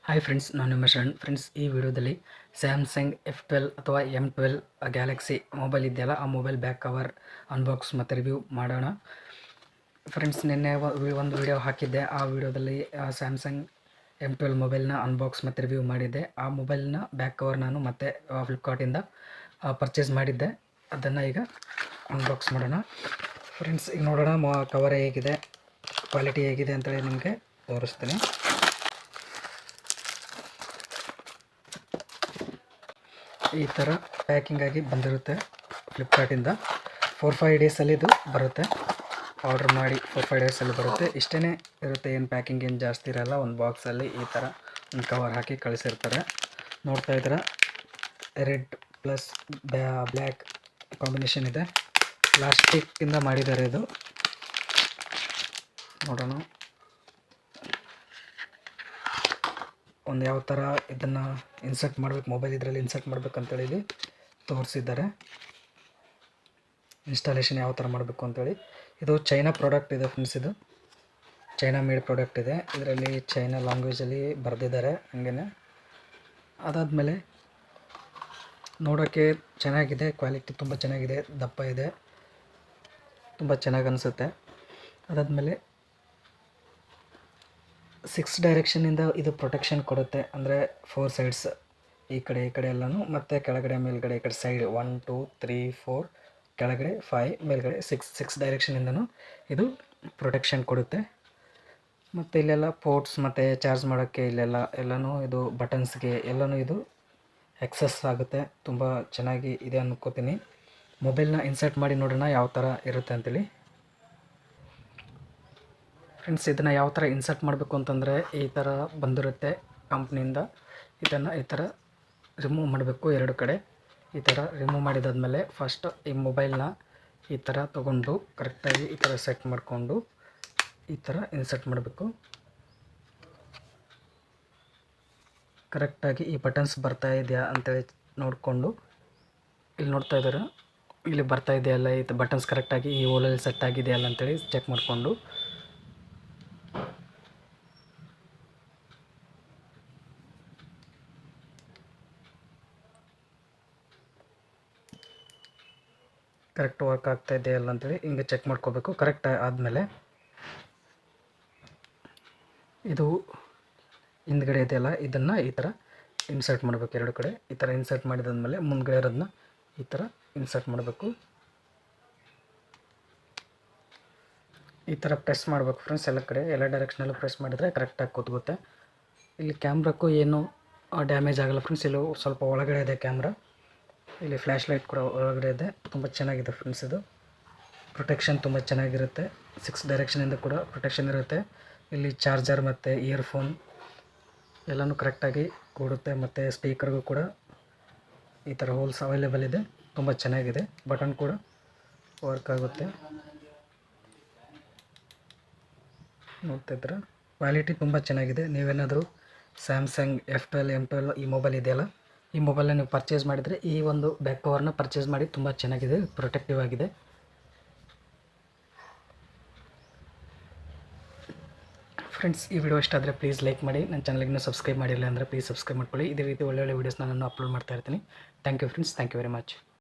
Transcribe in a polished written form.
Hi friends, ನಾನು ನಿಮ್ಮ Sharan. Friends, ಈ ವಿಡಿಯೋದಲ್ಲಿ ಸ್ಯಾಮ್ಸಂಗ್ F12 ಅಥವಾ M12 ಗ್ಯಾಲಕ್ಸಿ ಮೊಬೈಲ್ ಇದೆಯಲ್ಲ, ಆ ಮೊಬೈಲ್ ಬ್ಯಾಕ್ ಕವರ್ ಅನ್ಬಾಕ್ಸ್ ಮತ್ತು ರಿವ್ಯೂ ಮಾಡೋಣ. ಫ್ರೆಂಡ್ಸ್, ನಿನ್ನೆ ಒಂದು ವಿಡಿಯೋ ಹಾಕಿದ್ದೆ. ಆ ವಿಡಿಯೋದಲ್ಲಿ ಸ್ಯಾಮ್ಸಂಗ್ M12 ಮೊಬೈಲ್ನ ಅನ್ಬಾಕ್ಸ್ ಮತ್ತು ರಿವ್ಯೂ ಮಾಡಿದ್ದೆ. ಆ ಮೊಬೈಲ್ನ ಬ್ಯಾಕ್ ಕವರ್ ನಾನು ಮತ್ತೆ ಫ್ಲಿಪ್ಕಾರ್ಟಿಂದ ಪರ್ಚೇಸ್ ಮಾಡಿದ್ದೆ. ಅದನ್ನು ಈಗ ಅನ್ಬಾಕ್ಸ್ ಮಾಡೋಣ. ಫ್ರೆಂಡ್ಸ್, ಈಗ ನೋಡೋಣ ಕವರ್ ಹೇಗಿದೆ, ಕ್ವಾಲಿಟಿ ಹೇಗಿದೆ ಅಂತೇಳಿ ನಿಮಗೆ ತೋರಿಸ್ತೀನಿ. ಈ ಥರ ಪ್ಯಾಕಿಂಗ್ ಆಗಿ ಬಂದಿರುತ್ತೆ ಫ್ಲಿಪ್ಕಾರ್ಟಿಂದ. 4-5 ಡೇಸಲ್ಲಿ ಇದು ಬರುತ್ತೆ. ಆರ್ಡ್ರ್ ಮಾಡಿ 4-5 ಡೇಸಲ್ಲಿ ಬರುತ್ತೆ. ಇಷ್ಟೇ ಇರುತ್ತೆ, ಏನು ಪ್ಯಾಕಿಂಗ್ ಏನು ಜಾಸ್ತಿ ಇರೋಲ್ಲ. ಒಂದು ಬಾಕ್ಸಲ್ಲಿ ಈ ಥರ ಒಂದು ಕವರ್ ಹಾಕಿ ಕಳಿಸಿರ್ತಾರೆ. ನೋಡ್ತಾ ಇದ್ದೀರಾ, ರೆಡ್ ಪ್ಲಸ್ ಬ್ಲ್ಯಾಕ್ ಕಾಂಬಿನೇಷನ್ ಇದೆ. ಪ್ಲಾಸ್ಟಿಕ್ಕಿಂದ ಮಾಡಿದ್ದಾರೆ ಇದು. ನೋಡೋಣ ಒಂದು ಯಾವ ಥರ ಇದನ್ನು ಇನ್ಸರ್ಟ್ ಮಾಡಬೇಕು, ಮೊಬೈಲ್ ಇದರಲ್ಲಿ ಇನ್ಸರ್ಟ್ ಮಾಡಬೇಕಂತೇಳಿ ಇಲ್ಲಿ ತೋರಿಸಿದ್ದಾರೆ. ಇನ್ಸ್ಟಾಲೇಷನ್ ಯಾವ ಥರ ಮಾಡಬೇಕು ಅಂತೇಳಿ. ಇದು ಚೈನಾ ಪ್ರಾಡಕ್ಟ್ ಇದೆ ಫ್ರೆಂಡ್ಸ್. ಇದು ಚೈನಾ ಮೇಡ್ ಪ್ರಾಡಕ್ಟ್ ಇದೆ. ಇದರಲ್ಲಿ ಚೈನಾ ಲ್ಯಾಂಗ್ವೇಜಲ್ಲಿ ಬರೆದಿದ್ದಾರೆ. ಹಾಗೇ ಅದಾದಮೇಲೆ ನೋಡೋಕ್ಕೆ ಚೆನ್ನಾಗಿದೆ, ಕ್ವಾಲಿಟಿ ತುಂಬ ಚೆನ್ನಾಗಿದೆ, ದಪ್ಪ ಇದೆ, ತುಂಬ ಚೆನ್ನಾಗಿ ಅನಿಸುತ್ತೆ. ಅದಾದಮೇಲೆ 6 ಡೈರೆಕ್ಷನಿಂದ ಇದು ಪ್ರೊಟೆಕ್ಷನ್ ಕೊಡುತ್ತೆ. ಅಂದರೆ 4 ಸೈಡ್ಸ್, ಈ ಕಡೆ ಎಲ್ಲನೂ, ಮತ್ತು ಕೆಳಗಡೆ ಮೇಲ್ಗಡೆ ಈ ಕಡೆ ಸೈಡ್ 1 2 3 4, ಕೆಳಗಡೆ 5, ಮೇಲ್ಗಡೆ 6 ಡೈರೆಕ್ಷನಿಂದನೂ ಇದು ಪ್ರೊಟೆಕ್ಷನ್ ಕೊಡುತ್ತೆ. ಮತ್ತು ಇಲ್ಲೆಲ್ಲ ಪೋರ್ಟ್ಸ್ ಮತ್ತು ಚಾರ್ಜ್ ಮಾಡೋಕ್ಕೆ ಎಲ್ಲನೂ ಇದು ಬಟನ್ಸ್ಗೆ ಎಲ್ಲನೂ ಇದು ಎಕ್ಸಸ್ ಆಗುತ್ತೆ. ತುಂಬ ಚೆನ್ನಾಗಿ ಇದೆ ಅನ್ಕೋತೀನಿ. ಮೊಬೈಲ್ನ ಇನ್ಸರ್ಟ್ ಮಾಡಿ ನೋಡೋಣ ಯಾವ ಥರ ಇರುತ್ತೆ ಅಂತೇಳಿ. ಫ್ರೆಂಡ್ಸ್, ಇದನ್ನು ಯಾವ ಥರ ಇನ್ಸರ್ಟ್ ಮಾಡಬೇಕು ಅಂತಂದರೆ ಈ ಥರ ಬಂದಿರುತ್ತೆ ಕಂಪ್ನಿಯಿಂದ. ಇದನ್ನು ಈ ಥರ ರಿಮೂವ್ ಮಾಡಬೇಕು. 2 ಕಡೆ ಈ ಥರ ರಿಮೂವ್ ಮಾಡಿದಾದ್ಮೇಲೆ ಫಸ್ಟ್ ಈ ಮೊಬೈಲ್ನ ಈ ಥರ ತೊಗೊಂಡು ಕರೆಕ್ಟಾಗಿ ಈ ಥರ ಸೆಟ್ ಮಾಡಿಕೊಂಡು ಈ ಥರ ಇನ್ಸರ್ಟ್ ಮಾಡಬೇಕು. ಕರೆಕ್ಟಾಗಿ ಈ ಬಟನ್ಸ್ ಬರ್ತಾ ಇದೆಯಾ ಅಂತೇಳಿ ನೋಡಿಕೊಂಡು, ಇಲ್ಲಿ ನೋಡ್ತಾ ಇದ್ದಾರೆ, ಇಲ್ಲಿ ಬರ್ತಾ ಇದೆಯಲ್ಲ, ಈ ಬಟನ್ಸ್ ಕರೆಕ್ಟಾಗಿ ಈ ಹೋಲಲ್ಲಿ ಸೆಟ್ ಆಗಿದೆಯಲ್ಲ ಅಂತೇಳಿ ಚೆಕ್ ಮಾಡಿಕೊಂಡು ಕರೆಕ್ಟ್ ವರ್ಕ್ ಆಗ್ತಾ ಇದೆಯಲ್ಲ ಅಂತೇಳಿ ಹಿಂಗೆ ಚೆಕ್ ಮಾಡ್ಕೋಬೇಕು. ಕರೆಕ್ಟ್ ಆದಮೇಲೆ ಇದು ಹಿಂದ್ಗಡೆ ಇದೆಯಲ್ಲ, ಇದನ್ನು ಈ ಥರ ಇನ್ಸರ್ಟ್ ಮಾಡಬೇಕು. 2 ಕಡೆ ಈ ಥರ ಇನ್ಸರ್ಟ್ ಮಾಡಿದಾದ್ಮೇಲೆ ಮುಂದ್ಗಡೆ ಇರೋದನ್ನ ಈ ಥರ ಇನ್ಸರ್ಟ್ ಮಾಡಬೇಕು. ಈ ಥರ ಪ್ರೆಸ್ ಮಾಡಬೇಕು ಫ್ರೆಂಡ್ಸ್. ಎಲ್ಲ ಡೈರೆಕ್ಷನಲ್ಲೂ ಪ್ರೆಸ್ ಮಾಡಿದರೆ ಕರೆಕ್ಟಾಗಿ ಕೂತ್ಗುತ್ತೆ. ಇಲ್ಲಿ ಕ್ಯಾಮ್ರಕ್ಕೂ ಏನು ಡ್ಯಾಮೇಜ್ ಆಗಲ್ಲ ಫ್ರೆಂಡ್ಸ್. ಇಲ್ಲಿ ಸ್ವಲ್ಪ ಒಳಗಡೆ ಇದೆ ಕ್ಯಾಮ್ರಾ. ಇಲ್ಲಿ ಫ್ಲ್ಯಾಶ್ ಲೈಟ್ ಕೂಡ ಒಳಗಡೆ ಇದೆ. ತುಂಬ ಚೆನ್ನಾಗಿದೆ ಫ್ರೆಂಡ್ಸ್. ಇದು ಪ್ರೊಟೆಕ್ಷನ್ ತುಂಬ ಚೆನ್ನಾಗಿರುತ್ತೆ. 6 ಡೈರೆಕ್ಷನಿಂದ ಕೂಡ ಪ್ರೊಟೆಕ್ಷನ್ ಇರುತ್ತೆ. ಇಲ್ಲಿ ಚಾರ್ಜರ್ ಮತ್ತು ಇಯರ್ಫೋನ್ ಎಲ್ಲನೂ ಕರೆಕ್ಟಾಗಿ ಕೂಡುತ್ತೆ. ಮತ್ತು ಸ್ಪೀಕರ್ಗೂ ಕೂಡ ಈ ಥರ ಹೋಲ್ಸ್ ಅವೈಲೇಬಲ್ ಇದೆ. ತುಂಬ ಚೆನ್ನಾಗಿದೆ. ಬಟನ್ ಕೂಡ ವರ್ಕ್ ಆಗುತ್ತೆ. ನೋಡ್ತಾ ಇದ್ರೆ ಕ್ವಾಲಿಟಿ ತುಂಬ ಚೆನ್ನಾಗಿದೆ. ನೀವೇನಾದರೂ ಸ್ಯಾಮ್ಸಂಗ್ F12 M12 ಈ ಮೊಬೈಲ್ ಇದೆಯಲ್ಲ, ಈ ಮೊಬೈಲ್ನ ನೀವು ಪರ್ಚೇಸ್ ಮಾಡಿದರೆ ಈ ಒಂದು ಬ್ಯಾಕ್ ಕವರ್ನ ಪರ್ಚೇಸ್ ಮಾಡಿ. ತುಂಬ ಚೆನ್ನಾಗಿದೆ, ಪ್ರೊಟೆಕ್ಟಿವ್ ಆಗಿದೆ. ಫ್ರೆಂಡ್ಸ್, ಈ ವಿಡಿಯೋ ಇಷ್ಟ ಆದರೆ ಪ್ಲೀಸ್ ಲೈಕ್ ಮಾಡಿ. ನನ್ನ ಚಾನಲ್ಗೆ ಸಬ್ಸ್ಕ್ರೈಬ್ ಮಾಡಿಲ್ಲ ಅಂದರೆ ಪ್ಲೀಸ್ ಸಬ್ಸ್ಕ್ರೈಬ್ ಮಾಡ್ಕೊಳ್ಳಿ. ಇದೇ ರೀತಿ ಒಳ್ಳೊಳ್ಳೆ ವೀಡಿಯೋಸ್ನ ನಾನು ಅಪ್ಲೋಡ್ ಮಾಡ್ತಾ ಇರ್ತೀನಿ. Thank you friends, thank you very much.